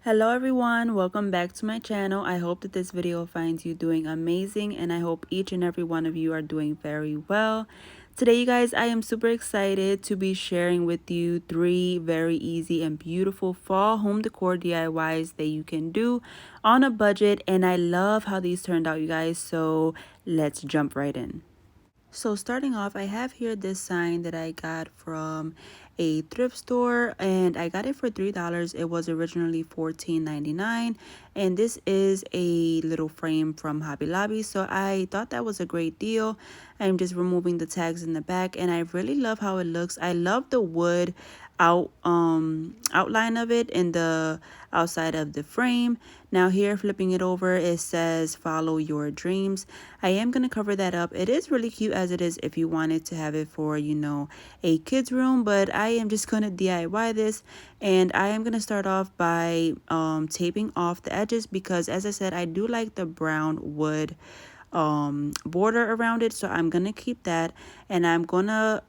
Hello everyone, welcome back to my channel. I hope that this video finds you doing amazing, and I hope each and every one of you are doing very well. Today you guys, I am super excited to be sharing with you 3 very easy and beautiful fall home decor DIYs that you can do on a budget, and I love how these turned out, you guys, so let's jump right in. So starting off, I have here this sign that I got from a thrift store, and I got it for $3. It was originally $14.99, and this is a little frame from Hobby Lobby, so I thought that was a great deal. I'm just removing the tags in the back, and I really love how it looks. I love the wood outline of it in the outside of the frame. Now here, flipping it over, it says follow your dreams. I am going to cover that up. It is really cute as it is if you wanted to have it for, a kid's room, but I am just going to DIY this, and I am going to start off by taping off the edges because, as I said, I do like the brown wood border around it, so I'm gonna keep that, and I'm gonna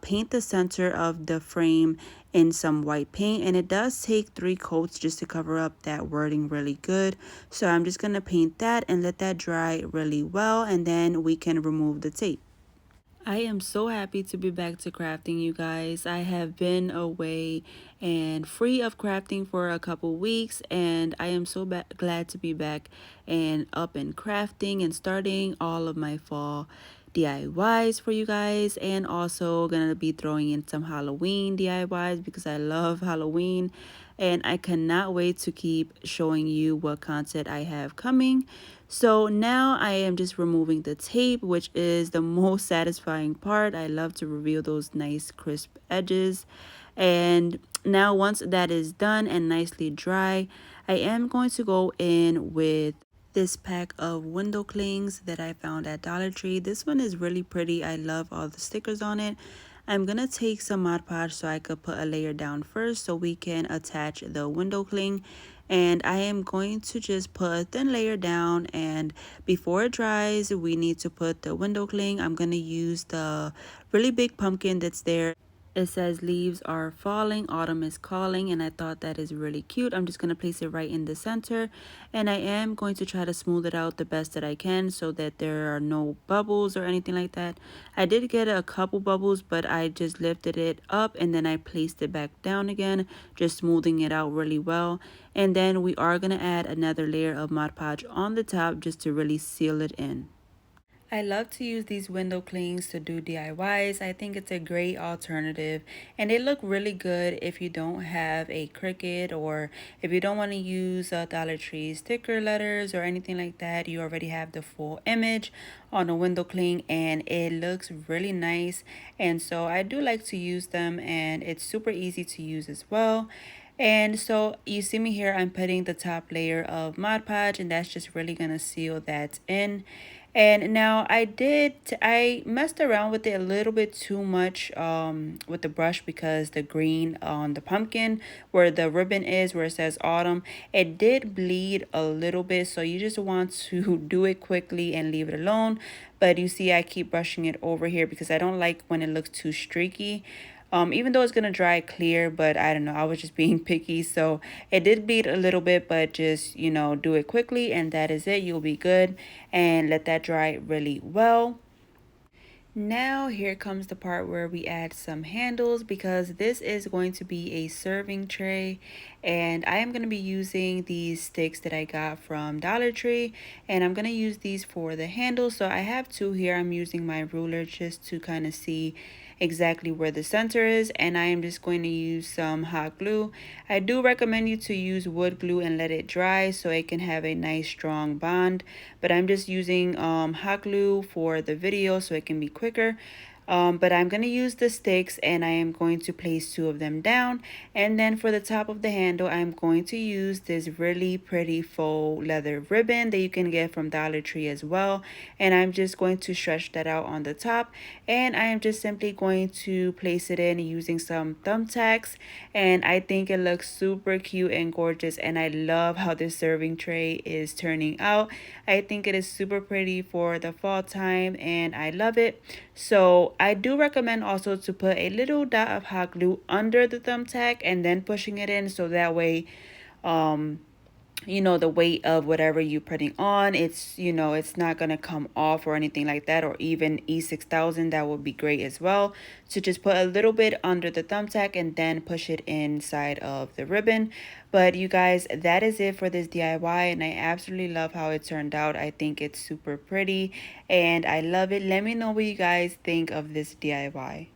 paint the center of the frame in some white paint, and it does take 3 coats just to cover up that wording really good. So I'm just gonna paint that and let that dry really well, and then we can remove the tape. I am so happy to be back to crafting, you guys. I have been away and free of crafting for a couple weeks, and I am so glad to be back and up and crafting and starting all of my fall DIYs for you guys, and also gonna be throwing in some Halloween DIYs because I love Halloween, and I cannot wait to keep showing you what content I have coming. So now I am just removing the tape, which is the most satisfying part. I love to reveal those nice crisp edges. And now once that is done and nicely dry, I am going to go in with this pack of window clings that I found at Dollar Tree. This one is really pretty. I love all the stickers on it. I'm gonna take some Mod Podge so I could put a layer down first so we can attach the window cling, and I am going to just put a thin layer down, and before it dries we need to put the window cling. I'm gonna use the really big pumpkin that's there. It says leaves are falling, autumn is calling, and I thought that is really cute. I'm just going to place it right in the center, and I am going to try to smooth it out the best that I can so that there are no bubbles or anything like that. I did get a couple bubbles, but I just lifted it up and then I placed it back down again, just smoothing it out really well. And then we are going to add another layer of Mod Podge on the top just to really seal it in. I love to use these window clings to do DIYs. I think it's a great alternative, and they look really good if you don't have a Cricut, or if you don't want to use Dollar Tree sticker letters or anything like that. You already have the full image on a window cling, and it looks really nice. And so I do like to use them, and it's super easy to use as well. And so you see me here, I'm putting the top layer of Mod Podge, and that's just really gonna seal that in. And now I messed around with it a little bit too much with the brush, because the green on the pumpkin where the ribbon is, where it says autumn, it did bleed a little bit. So you just want to do it quickly and leave it alone. But you see I keep brushing it over here because I don't like when it looks too streaky. Even though it's gonna dry clear, but I don't know, I was just being picky, so it did bleed a little bit, but just, do it quickly and that is it. You'll be good, and let that dry really well. Now here comes the part where we add some handles, because this is going to be a serving tray, and I am going to be using these sticks that I got from Dollar Tree, and I'm going to use these for the handles. So I have 2 here. I'm using my ruler just to kind of see exactly where the center is, and I am just going to use some hot glue. I do recommend you to use wood glue and let it dry so it can have a nice strong bond, but I'm just using hot glue for the video so it can be quicker. But I'm going to use the sticks, and I am going to place 2 of them down. And then for the top of the handle, I'm going to use this really pretty faux leather ribbon that you can get from Dollar Tree as well. And I'm just going to stretch that out on the top. And I am just simply going to place it in using some thumbtacks. And I think it looks super cute and gorgeous. And I love how this serving tray is turning out. I think it is super pretty for the fall time, and I love it. So I do recommend also to put a little dot of hot glue under the thumbtack and then pushing it in, so that way the weight of whatever you're putting on. It's not going to come off or anything like that, or even E6000, that would be great as well. So just put a little bit under the thumbtack and then push it inside of the ribbon. But you guys, that is it for this DIY, and I absolutely love how it turned out. I think it's super pretty and I love it. Let me know what you guys think of this DIY.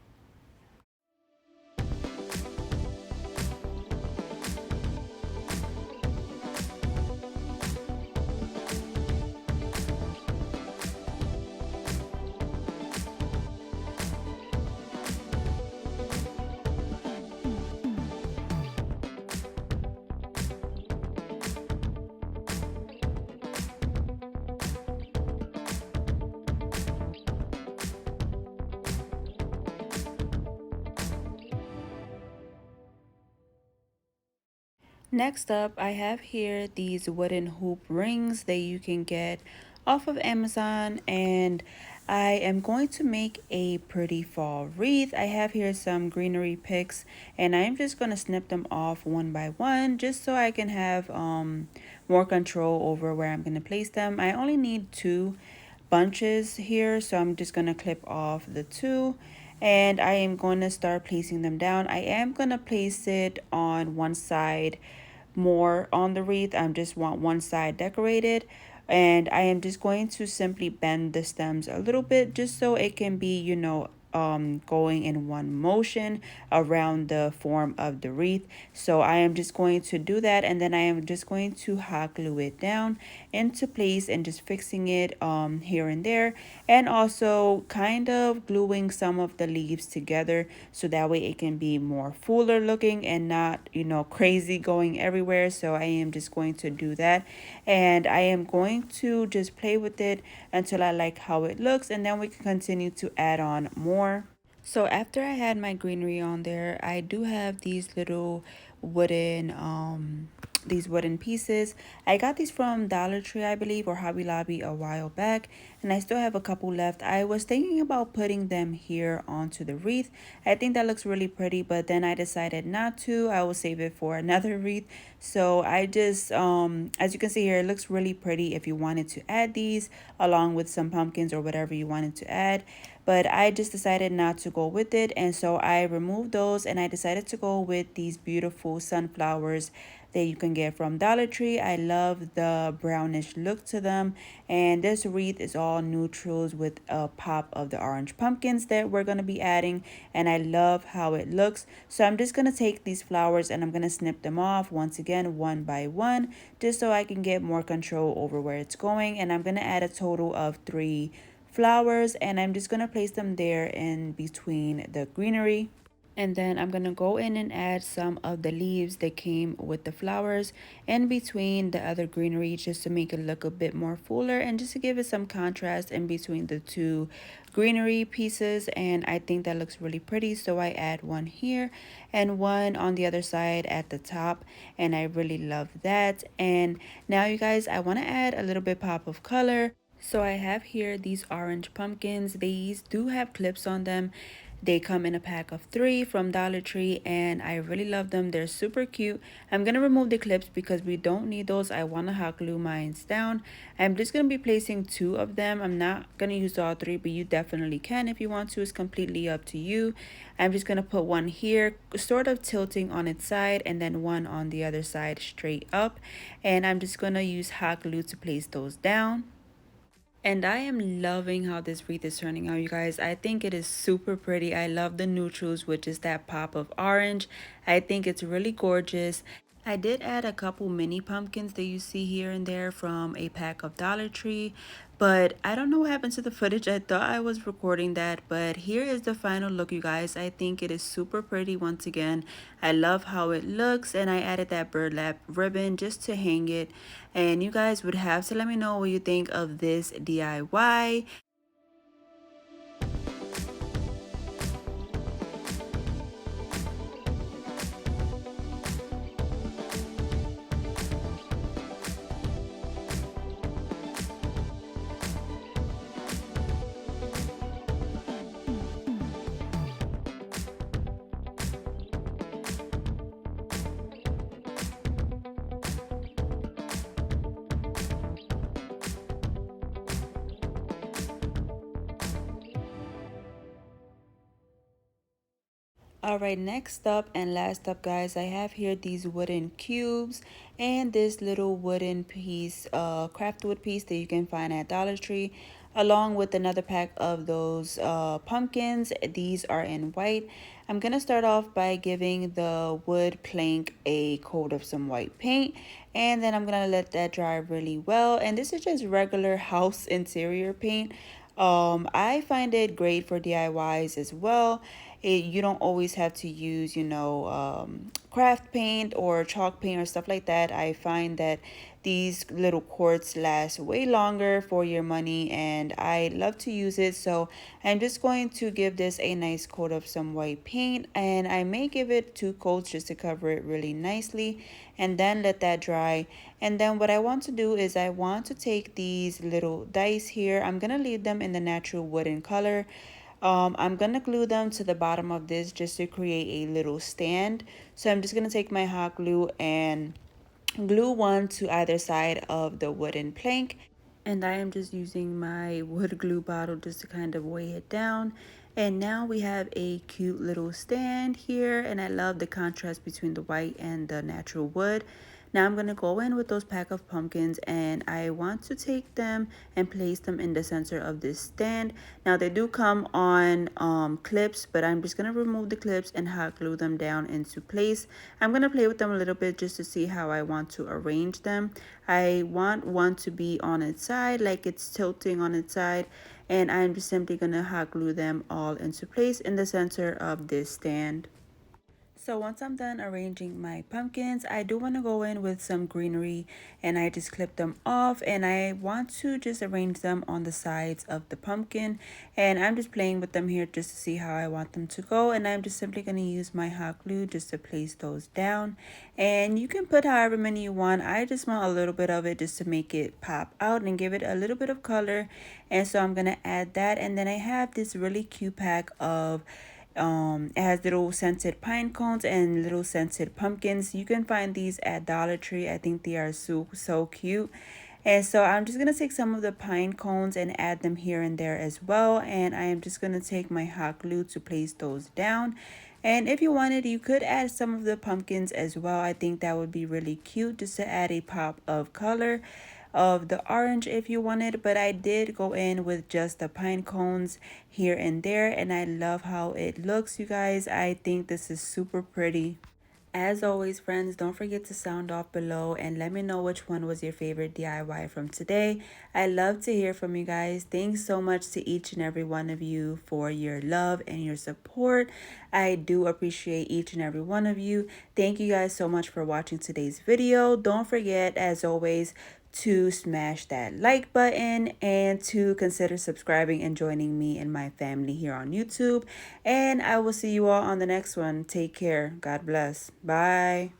Next up, I have here these wooden hoop rings that you can get off of Amazon, and I am going to make a pretty fall wreath. I have here some greenery picks, and I'm just going to snip them off one by one just so I can have more control over where I'm going to place them. I only need two bunches here, so I'm just going to clip off the two, and I am going to start placing them down. I am going to place it on one side more on the wreath. I just want one side decorated, and I am just going to simply bend the stems a little bit just so it can be, going in one motion around the form of the wreath. So I am just going to do that, and then I am just going to hot glue it down into place and just fixing it here and there, and also kind of gluing some of the leaves together so that way it can be more fuller looking and not, crazy going everywhere. So I am just going to do that, and I am going to just play with it until I like how it looks, and then we can continue to add on more. So after I had my greenery on there, I do have wooden these wooden pieces. I got these from Dollar Tree, I believe, or Hobby Lobby a while back, and I still have a couple left. I was thinking about putting them here onto the wreath. I think that looks really pretty, but then I decided not to. I will save it for another wreath. So I just as you can see here, it looks really pretty if you wanted to add these along with some pumpkins or whatever you wanted to add, but I just decided not to go with it, and so I removed those and I decided to go with these beautiful sunflowers that you can get from Dollar Tree. I love the brownish look to them, and this wreath is all neutrals with a pop of the orange pumpkins that we're going to be adding, and I love how it looks. So I'm just going to take these flowers and I'm going to snip them off once again one by one just so I can get more control over where it's going, and I'm going to add a total of 3 flowers, and I'm just going to place them there in between the greenery. And then I'm going to go in and add some of the leaves that came with the flowers in between the other greenery just to make it look a bit more fuller and just to give it some contrast in between the two greenery pieces. And I think that looks really pretty, so I add one here and one on the other side at the top, and I really love that. And now you guys, I want to add a little bit pop of color. So I have here these orange pumpkins. These do have clips on them. They come in a pack of 3 from Dollar Tree, and I really love them. They're super cute. I'm going to remove the clips because we don't need those. I want to hot glue mine down. I'm just going to be placing 2 of them. I'm not going to use all 3, but you definitely can if you want to. It's completely up to you. I'm just going to put one here, sort of tilting on its side, and then one on the other side straight up. And I'm just going to use hot glue to place those down. And I am loving how this wreath is turning out, you guys. I think it is super pretty. I love the neutrals, which is that pop of orange. I think it's really gorgeous. I did add a couple mini pumpkins that you see here and there from a pack of Dollar Tree, but I don't know what happened to the footage. I thought I was recording that, but here is the final look, you guys. I think it is super pretty once again. I love how it looks, and I added that burlap ribbon just to hang it. And you guys would have to let me know what you think of this DIY. Alright, next up and last up, guys, I have here these wooden cubes and this little wooden piece, craft wood piece that you can find at Dollar Tree, along with another pack of those pumpkins. These are in white. I'm going to start off by giving the wood plank a coat of some white paint, and then I'm going to let that dry really well. And this is just regular house interior paint. I find it great for DIYs as well. You don't always have to use, craft paint or chalk paint or stuff like that. I find that these little quarts last way longer for your money, and I love to use it. So I'm just going to give this a nice coat of some white paint, and I may give it 2 coats just to cover it really nicely, and then let that dry. And then what I want to do is I want to take these little dice here. I'm gonna leave them in the natural wooden color. I'm gonna glue them to the bottom of this just to create a little stand. So I'm just gonna take my hot glue and glue one to either side of the wooden plank. And I am just using my wood glue bottle just to kind of weigh it down. And now we have a cute little stand here, and I love the contrast between the white and the natural wood. Now I'm going to go in with those pack of pumpkins, and I want to take them and place them in the center of this stand. Now they do come on clips, but I'm just going to remove the clips and hot glue them down into place. I'm going to play with them a little bit just to see how I want to arrange them. I want one to be on its side, like it's tilting on its side, and I'm just simply going to hot glue them all into place in the center of this stand. So once I'm done arranging my pumpkins, I do want to go in with some greenery, and I just clip them off, and I want to just arrange them on the sides of the pumpkin, and I'm just playing with them here just to see how I want them to go. And I'm just simply going to use my hot glue just to place those down, and you can put however many you want. I just want a little bit of it just to make it pop out and give it a little bit of color, and so I'm going to add that. And then I have this really cute pack of it has little scented pine cones and little scented pumpkins. You can find these at Dollar Tree. I think they are so cute. And so I'm just going to take some of the pine cones and add them here and there as well. And I am just going to take my hot glue to place those down. And if you wanted, you could add some of the pumpkins as well. I think that would be really cute just to add a pop of color of the orange if you wanted, but I did go in with just the pine cones here and there, and I love how it looks, you guys. I think this is super pretty. As always, friends, don't forget to sound off below and let me know which one was your favorite DIY from today. I love to hear from you guys. Thanks so much to each and every one of you for your love and your support. I do appreciate each and every one of you. Thank you guys so much for watching today's video. Don't forget, as always, to smash that like button and to consider subscribing and joining me and my family here on YouTube. And I will see you all on the next one. Take care. God bless. Bye.